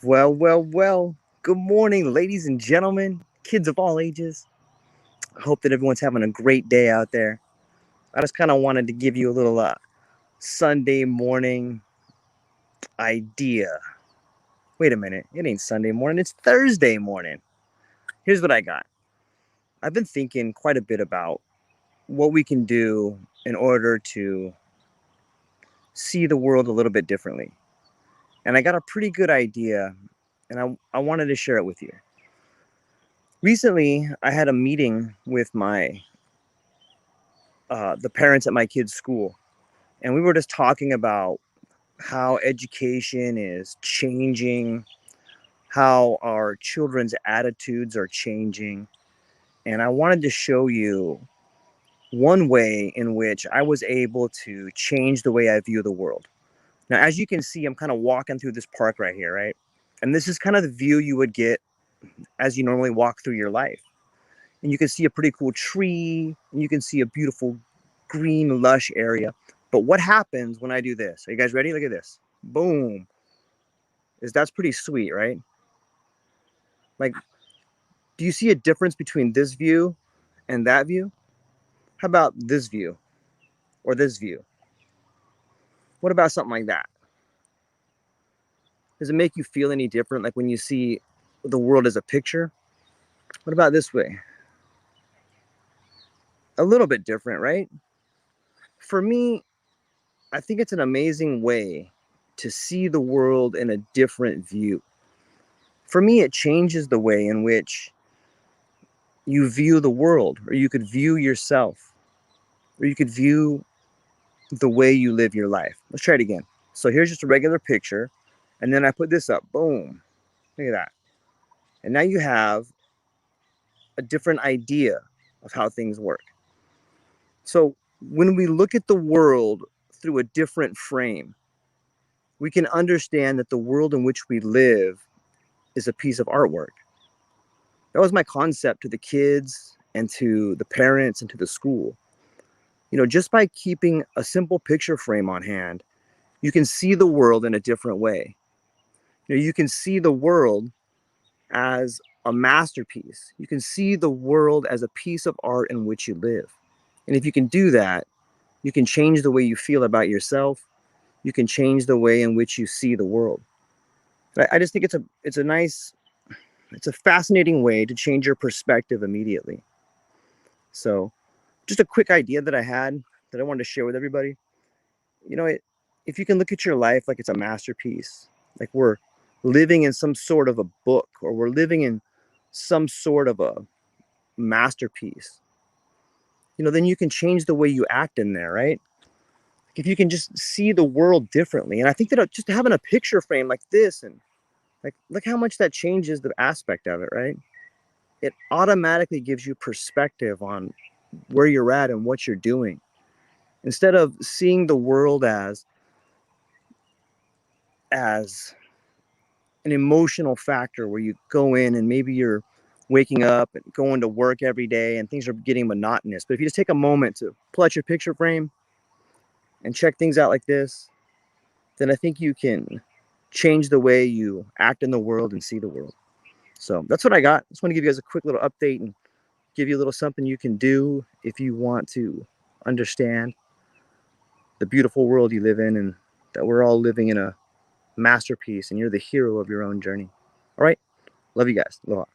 Well. Good morning, ladies and gentlemen, kids of all ages. I hope that everyone's having a great day out there. I just kind of wanted to give you a little Sunday morning idea. Wait a minute, it ain't Sunday morning, it's Thursday morning. Here's what I got. I've been thinking quite a bit about what we can do in order to see the world a little bit differently. And I got a pretty good idea, and I wanted to share it with you. Recently, I had a meeting with the parents at my kids' school, and we were just talking about how education is changing, how our children's attitudes are changing, and I wanted to show you one way in which I was able to change the way I view the world. Now, as you can see, I'm kind of walking through this park right here, right? And this is kind of the view you would get as you normally walk through your life. And you can see a pretty cool tree, and you can see a beautiful green, lush area. But what happens when I do this? Are you guys ready? Look at this. Boom. That's pretty sweet, right? Like, do you see a difference between this view and that view? How about this view or this view? What about something like that? Does it make you feel any different, like when you see the world as a picture? What about this way? A little bit different, right? For me, I think it's an amazing way to see the world in a different view. For me, it changes the way in which you view the world, or you could view yourself, or you could view the way you live your life. Let's try it again. So here's just a regular picture, and then I put this up. Boom. Look at that. And now you have a different idea of how things work. So when we look at the world through a different frame, we can understand that the world in which we live is a piece of artwork. That was my concept to the kids and to the parents and to the school. Just by keeping a simple picture frame on hand, you can see the world in a different way. You can see the world as a masterpiece. You can see the world as a piece of art in which you live. And if you can do that, you can change the way you feel about yourself. You can change the way in which you see the world. I just think it's a fascinating way to change your perspective immediately. So, just a quick idea that I had that I wanted to share with everybody. If you can look at your life like it's a masterpiece, like we're living in some sort of a book, or we're living in some sort of a masterpiece, then you can change the way you act in there, right? If you can just see the world differently. And I think that just having a picture frame like this, and like, look how much that changes the aspect of it, right? It automatically gives you perspective on where you're at and what you're doing. Instead of seeing the world as an emotional factor where you go in and maybe you're waking up and going to work every day and things are getting monotonous. But if you just take a moment to pull out your picture frame and check things out like this, then I think you can change the way you act in the world and see the world. So that's what I got. Just want to give you guys a quick little update and give you a little something you can do if you want to understand the beautiful world you live in, and that we're all living in a masterpiece and you're the hero of your own journey. All right. Love you guys. Aloha.